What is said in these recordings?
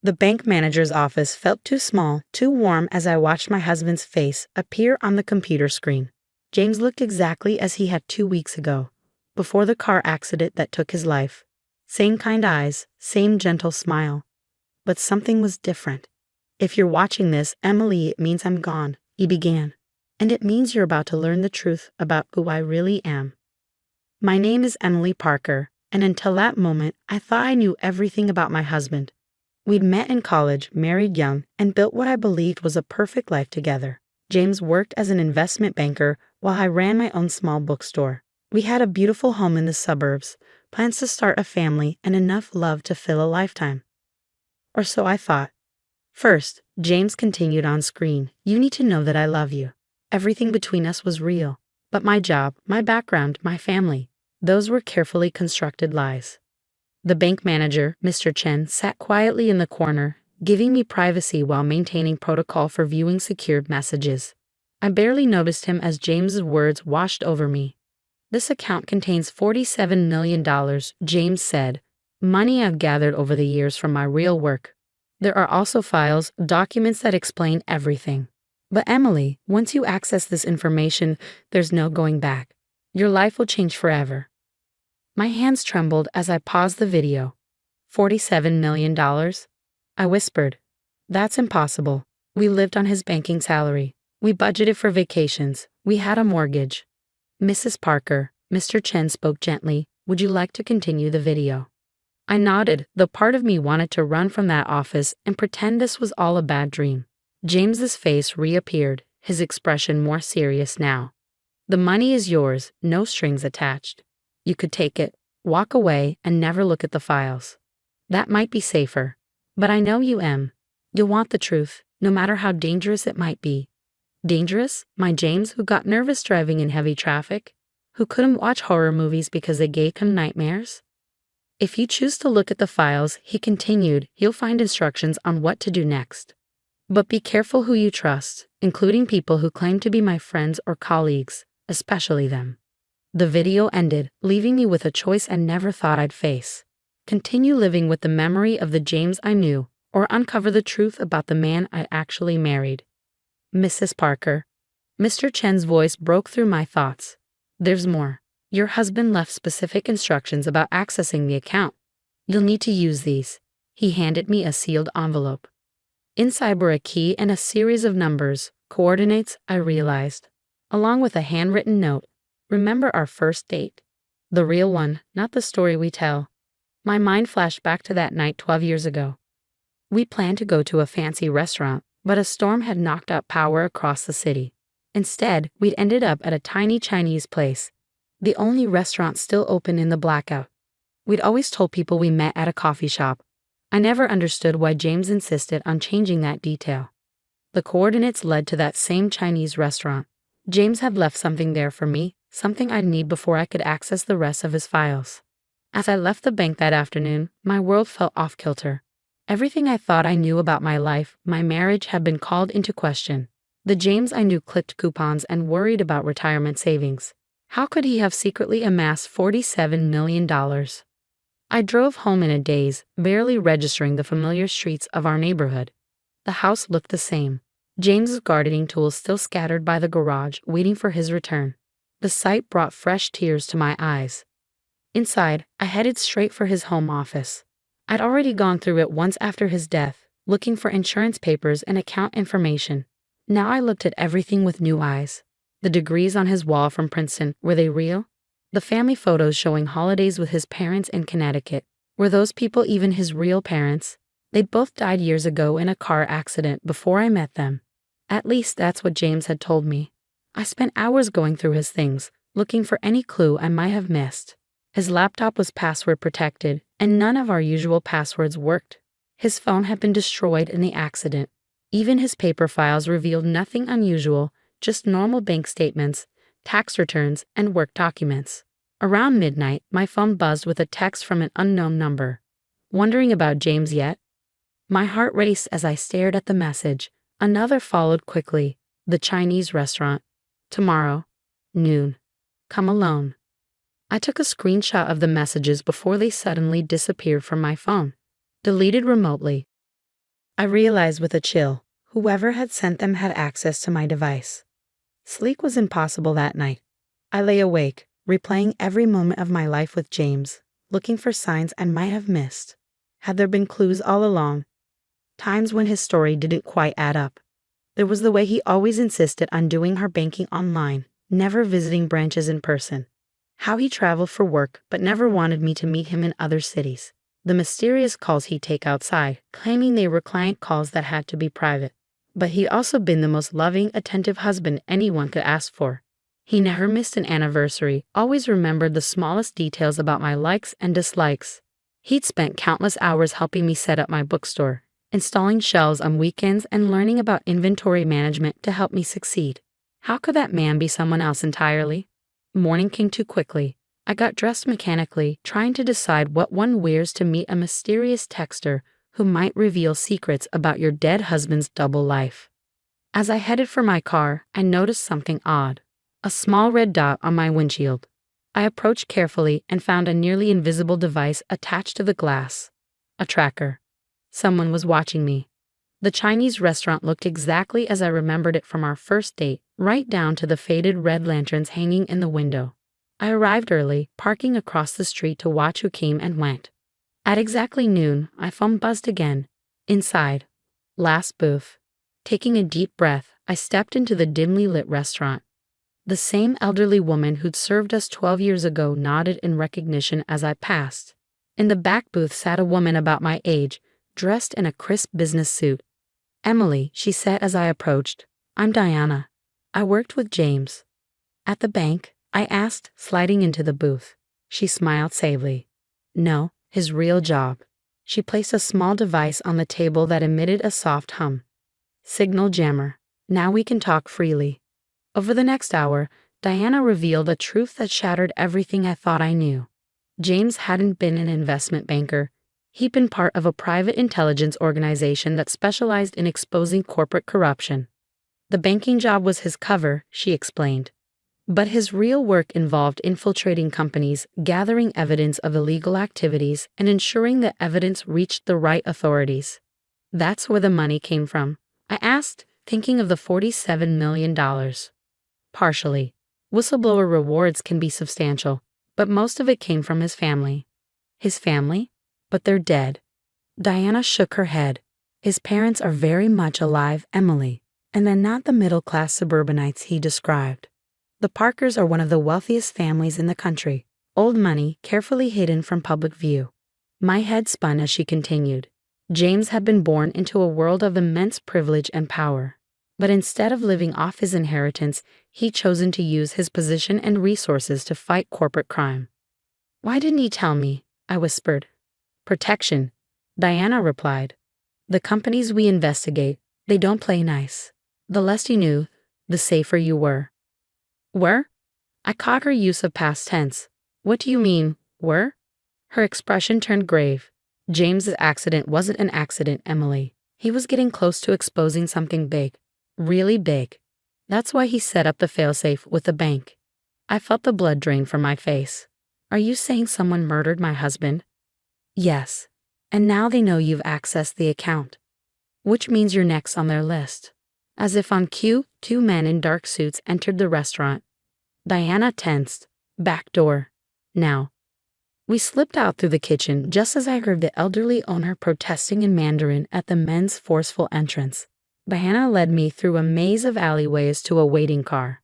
The bank manager's office felt too small, too warm as I watched my husband's face appear on the computer screen. James looked exactly as he had 2 weeks ago, before the car accident that took his life. Same kind eyes, same gentle smile. But something was different. "If you're watching this, Emily, it means I'm gone," he began. "And it means you're about to learn the truth about who I really am. My name is Emily Parker, and until that moment, I thought I knew everything about my husband. We'd met in college, married young, and built what I believed was a perfect life together. James worked as an investment banker while I ran my own small bookstore. We had a beautiful home in the suburbs, plans to start a family, and enough love to fill a lifetime. Or so I thought. First, James continued on screen, "You need to know that I love you. Everything between us was real. But my job, my background, my family, those were carefully constructed lies." The bank manager, Mr. Chen, sat quietly in the corner, giving me privacy while maintaining protocol for viewing secured messages. I barely noticed him as James's words washed over me. "This account contains $47 million, James said. "Money I've gathered over the years from my real work. There are also files, documents that explain everything. But Emily, once you access this information, there's no going back. Your life will change forever." My hands trembled as I paused the video. $47 million? I whispered. "That's impossible. We lived on his banking salary. We budgeted for vacations. We had a mortgage." "Mrs. Parker," Mr. Chen spoke gently, "would you like to continue the video?" I nodded, though part of me wanted to run from that office and pretend this was all a bad dream. James's face reappeared, his expression more serious now. "The money is yours, no strings attached. You could take it, walk away, and never look at the files. That might be safer. But I know you, Em. You'll want the truth, no matter how dangerous it might be." Dangerous? My James, who got nervous driving in heavy traffic? Who couldn't watch horror movies because they gave him nightmares? "If you choose to look at the files," he continued, "you'll find instructions on what to do next. But be careful who you trust, including people who claim to be my friends or colleagues, especially them." The video ended, leaving me with a choice I never thought I'd face. Continue living with the memory of the James I knew, or uncover the truth about the man I actually married. "Mrs. Parker." Mr. Chen's voice broke through my thoughts. "There's more. Your husband left specific instructions about accessing the account. You'll need to use these." He handed me a sealed envelope. Inside were a key and a series of numbers, coordinates, I realized, along with a handwritten note. "Remember our first date. The real one, not the story we tell." My mind flashed back to that night 12 years ago. We planned to go to a fancy restaurant, but a storm had knocked out power across the city. Instead, we'd ended up at a tiny Chinese place, the only restaurant still open in the blackout. We'd always told people we met at a coffee shop. I never understood why James insisted on changing that detail. The coordinates led to that same Chinese restaurant. James had left something there for me, something I'd need before I could access the rest of his files. As I left the bank that afternoon, my world felt off-kilter. Everything I thought I knew about my life, my marriage, had been called into question. The James I knew clipped coupons and worried about retirement savings. How could he have secretly amassed $47 million? I drove home in a daze, barely registering the familiar streets of our neighborhood. The house looked the same. James's gardening tools still scattered by the garage, waiting for his return. The sight brought fresh tears to my eyes. Inside, I headed straight for his home office. I'd already gone through it once after his death, looking for insurance papers and account information. Now I looked at everything with new eyes. The degrees on his wall from Princeton, were they real? The family photos showing holidays with his parents in Connecticut, were those people even his real parents? They'd both died years ago in a car accident before I met them. At least that's what James had told me. I spent hours going through his things, looking for any clue I might have missed. His laptop was password protected, and none of our usual passwords worked. His phone had been destroyed in the accident. Even his paper files revealed nothing unusual, just normal bank statements, tax returns, and work documents. Around midnight, my phone buzzed with a text from an unknown number. "Wondering about James yet?" My heart raced as I stared at the message. Another followed quickly. "The Chinese restaurant. Tomorrow. Noon. Come alone." I took a screenshot of the messages before they suddenly disappeared from my phone. Deleted remotely. I realized with a chill, whoever had sent them had access to my device. Sleep was impossible that night. I lay awake, replaying every moment of my life with James, looking for signs I might have missed. Had there been clues all along? Times when his story didn't quite add up. There was the way he always insisted on doing her banking online, never visiting branches in person. How he traveled for work but never wanted me to meet him in other cities. The mysterious calls he'd take outside, claiming they were client calls that had to be private. But he'd also been the most loving, attentive husband anyone could ask for. He never missed an anniversary, always remembered the smallest details about my likes and dislikes. He'd spent countless hours helping me set up my bookstore, installing shelves on weekends and learning about inventory management to help me succeed. How could that man be someone else entirely? Morning came too quickly. I got dressed mechanically, trying to decide what one wears to meet a mysterious texter who might reveal secrets about your dead husband's double life. As I headed for my car, I noticed something odd. A small red dot on my windshield. I approached carefully and found a nearly invisible device attached to the glass. A tracker. Someone was watching me. The Chinese restaurant looked exactly as I remembered it from our first date, right down to the faded red lanterns hanging in the window. I arrived early, parking across the street to watch who came and went. At exactly noon, my phone buzzed again. Inside. Last booth. Taking a deep breath, I stepped into the dimly lit restaurant. The same elderly woman who'd served us 12 years ago nodded in recognition as I passed. In the back booth sat a woman about my age, dressed in a crisp business suit. "Emily," she said as I approached. "I'm Diana. I worked with James." "At the bank?" I asked, sliding into the booth. She smiled sadly. "No, his real job." She placed a small device on the table that emitted a soft hum. "Signal jammer. Now we can talk freely." Over the next hour, Diana revealed a truth that shattered everything I thought I knew. James hadn't been an investment banker. He'd been part of a private intelligence organization that specialized in exposing corporate corruption. The banking job was his cover, she explained. But his real work involved infiltrating companies, gathering evidence of illegal activities, and ensuring that evidence reached the right authorities. "That's where the money came from?" I asked, thinking of the $47 million. "Partially. Whistleblower rewards can be substantial, but most of it came from his family." "His family? But they're dead." Diana shook her head. "His parents are very much alive, Emily, and they're not the middle-class suburbanites he described. The Parkers are one of the wealthiest families in the country, old money carefully hidden from public view." My head spun as she continued. James had been born into a world of immense privilege and power. But instead of living off his inheritance, he'd chosen to use his position and resources to fight corporate crime. "Why didn't he tell me?" I whispered. "Protection," Diana replied. "The companies we investigate, they don't play nice. The less you knew, the safer you were." "Were?" I caught her use of past tense. "What do you mean, were?" Her expression turned grave. "James's accident wasn't an accident, Emily. He was getting close to exposing something big. Really big. That's why he set up the failsafe with the bank." I felt the blood drain from my face. "Are you saying someone murdered my husband?" "Yes. And now they know you've accessed the account. Which means you're next on their list." As if on cue, 2 men in dark suits entered the restaurant. Diana tensed. "Back door. Now." We slipped out through the kitchen just as I heard the elderly owner protesting in Mandarin at the men's forceful entrance. Diana led me through a maze of alleyways to a waiting car.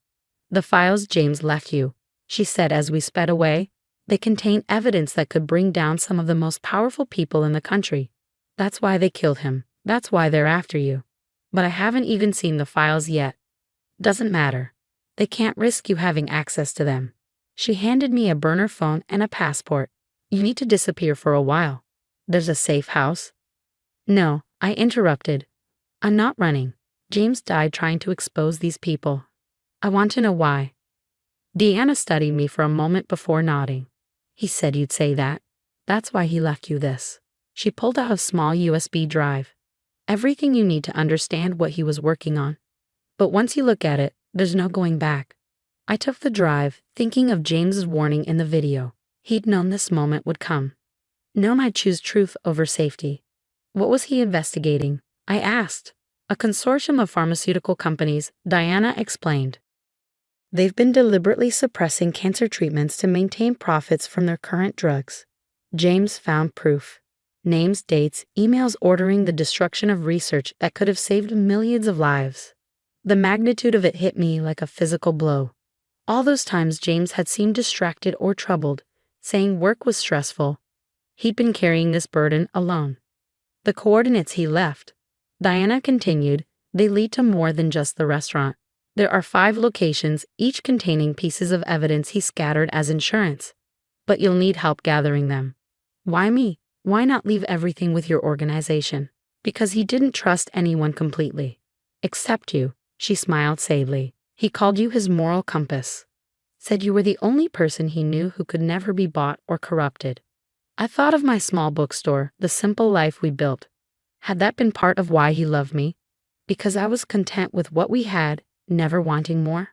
"The files James left you," she said as we sped away. "They contain evidence that could bring down some of the most powerful people in the country. That's why they killed him. That's why they're after you. But I haven't even seen the files yet." "Doesn't matter. They can't risk you having access to them." She handed me a burner phone and a passport. "You need to disappear for a while. There's a safe house." "No," I interrupted. "I'm not running. James died trying to expose these people. I want to know why." Deanna studied me for a moment before nodding. "He said you'd say that. That's why he left you this." She pulled out a small USB drive. "Everything you need to understand what he was working on. But once you look at it, there's no going back." I took the drive, thinking of James's warning in the video. He'd known this moment would come. Known I'd choose truth over safety. "What was he investigating?" I asked. A consortium of pharmaceutical companies, Diana explained. They've been deliberately suppressing cancer treatments to maintain profits from their current drugs. James found proof. Names, dates, emails ordering the destruction of research that could have saved millions of lives. The magnitude of it hit me like a physical blow. All those times James had seemed distracted or troubled, saying work was stressful. He'd been carrying this burden alone. The coordinates he left, Diana continued, they lead to more than just the restaurant. There are 5 locations, each containing pieces of evidence he scattered as insurance. But you'll need help gathering them. Why me? Why not leave everything with your organization? Because he didn't trust anyone completely. Except you, she smiled sadly. He called you his moral compass. Said you were the only person he knew who could never be bought or corrupted. I thought of my small bookstore, the simple life we built. Had that been part of why he loved me? Because I was content with what we had, never wanting more?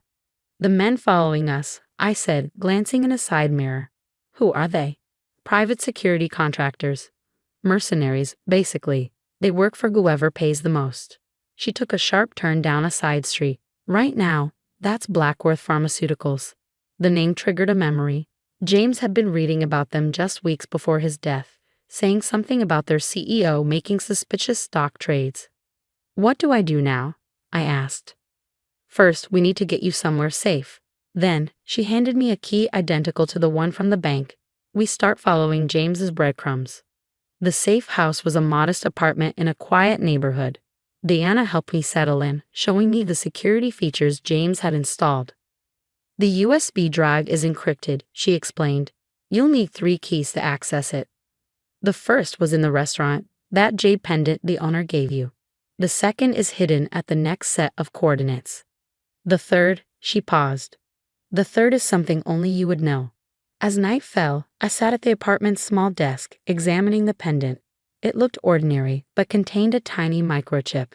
The men following us, I said, glancing in a side mirror. Who are they? Private security contractors. Mercenaries, basically. They work for whoever pays the most. She took a sharp turn down a side street. Right now, that's Blackworth Pharmaceuticals. The name triggered a memory. James had been reading about them just weeks before his death, saying something about their CEO making suspicious stock trades. What do I do now? I asked. First, we need to get you somewhere safe. Then, she handed me a key identical to the one from the bank. We start following James's breadcrumbs. The safe house was a modest apartment in a quiet neighborhood. Diana helped me settle in, showing me the security features James had installed. The USB drive is encrypted, she explained. You'll need 3 keys to access it. The first was in the restaurant, that jade pendant the owner gave you. The second is hidden at the next set of coordinates. The third, she paused. The third is something only you would know. As night fell, I sat at the apartment's small desk, examining the pendant. It looked ordinary, but contained a tiny microchip.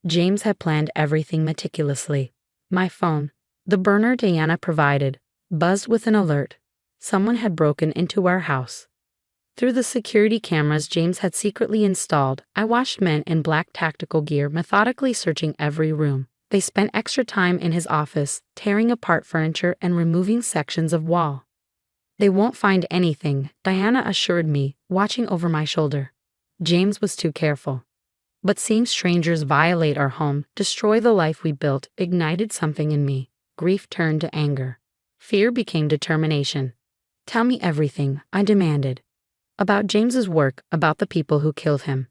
James had planned everything meticulously. My phone, the burner Diana provided, buzzed with an alert. Someone had broken into our house. Through the security cameras James had secretly installed, I watched men in black tactical gear methodically searching every room. They spent extra time in his office, tearing apart furniture and removing sections of wall. They won't find anything, Diana assured me, watching over my shoulder. James was too careful. But seeing strangers violate our home, destroy the life we built, ignited something in me. Grief turned to anger. Fear became determination. Tell me everything, I demanded. About James's work, about the people who killed him.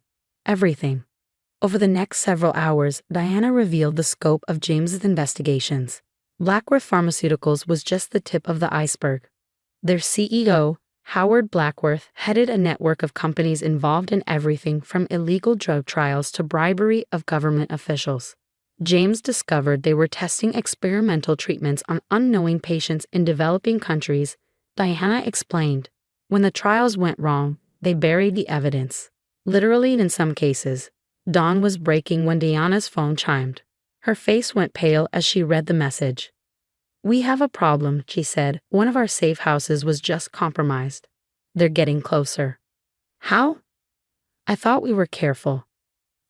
Everything. Over the next several hours, Diana revealed the scope of James's investigations. Blackworth Pharmaceuticals was just the tip of the iceberg. Their CEO, Howard Blackworth, headed a network of companies involved in everything from illegal drug trials to bribery of government officials. James discovered they were testing experimental treatments on unknowing patients in developing countries. Diana explained. When the trials went wrong, they buried the evidence. Literally in some cases. Dawn was breaking when Diana's phone chimed. Her face went pale as she read the message. We have a problem, she said. One of our safe houses was just compromised. They're getting closer. How? I thought we were careful.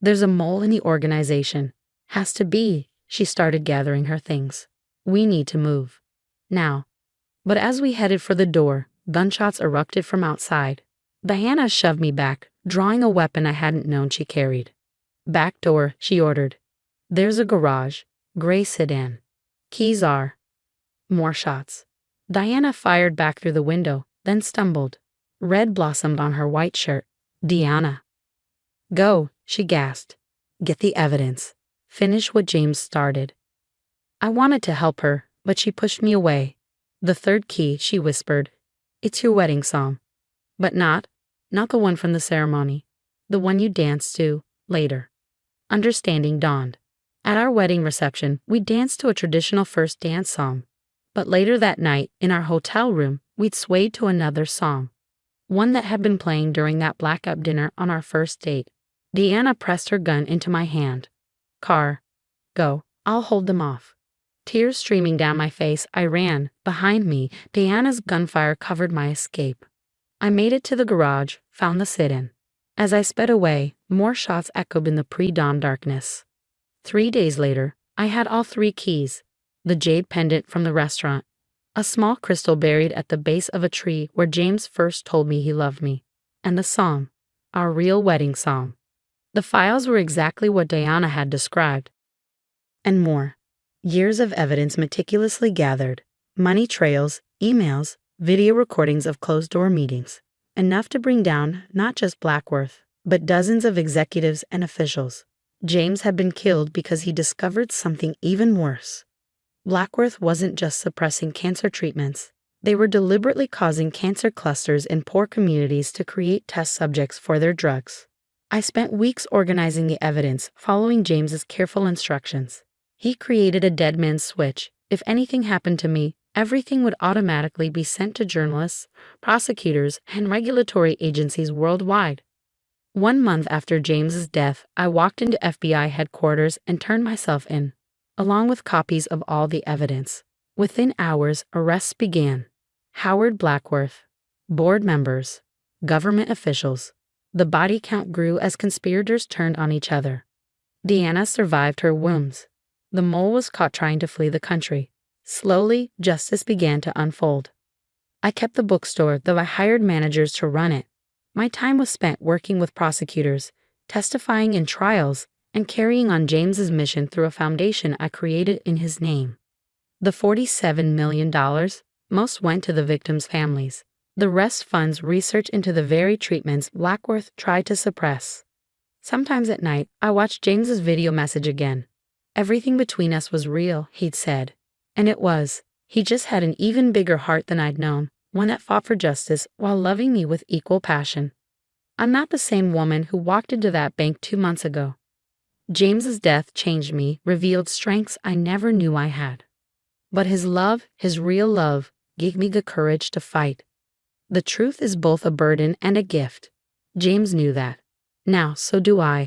There's a mole in the organization. Has to be. She started gathering her things. We need to move. Now. But as we headed for the door, gunshots erupted from outside. Diana shoved me back, drawing a weapon I hadn't known she carried. Back door, she ordered. There's a garage. Gray sedan. Keys are. More shots. Diana fired back through the window, then stumbled. Red blossomed on her white shirt. Diana. Go, she gasped. Get the evidence. Finish what James started. I wanted to help her, but she pushed me away. The third key, she whispered. It's your wedding song. But not the one from the ceremony. The one you danced to, later. Understanding dawned. At our wedding reception, we danced to a traditional first dance song. But later that night, in our hotel room, we'd swayed to another song. One that had been playing during that blackout dinner on our first date. Diana pressed her gun into my hand. Car. Go. I'll hold them off. Tears streaming down my face, I ran. Behind me, Diana's gunfire covered my escape. I made it to the garage, found the sit-in. As I sped away, more shots echoed in the pre-dawn darkness. 3 days later, I had all 3 keys: the jade pendant from the restaurant, a small crystal buried at the base of a tree where James first told me he loved me, and the psalm, our real wedding psalm. The files were exactly what Diana had described. And more. Years of evidence meticulously gathered: money trails, emails, video recordings of closed-door meetings. Enough to bring down not just Blackworth, but dozens of executives and officials. James had been killed because he discovered something even worse. Blackworth wasn't just suppressing cancer treatments. They were deliberately causing cancer clusters in poor communities to create test subjects for their drugs. I spent weeks organizing the evidence, following James's careful instructions. He created a dead man's switch. If anything happened to me, everything would automatically be sent to journalists, prosecutors, and regulatory agencies worldwide. 1 month after James's death, I walked into FBI headquarters and turned myself in, along with copies of all the evidence. Within hours, arrests began. Howard Blackworth, board members, government officials. The body count grew as conspirators turned on each other. Deanna survived her wounds. The mole was caught trying to flee the country. Slowly, justice began to unfold. I kept the bookstore, though I hired managers to run it. My time was spent working with prosecutors, testifying in trials, and carrying on James's mission through a foundation I created in his name. The $47 million, most went to the victims' families. The rest funds research into the very treatments Blackworth tried to suppress. Sometimes at night, I watched James's video message again. Everything between us was real, he'd said. And it was. He just had an even bigger heart than I'd known, one that fought for justice while loving me with equal passion. I'm not the same woman who walked into that bank 2 months ago. James's death changed me, revealed strengths I never knew I had. But his love, his real love, gave me the courage to fight. The truth is both a burden and a gift. James knew that. Now, so do I.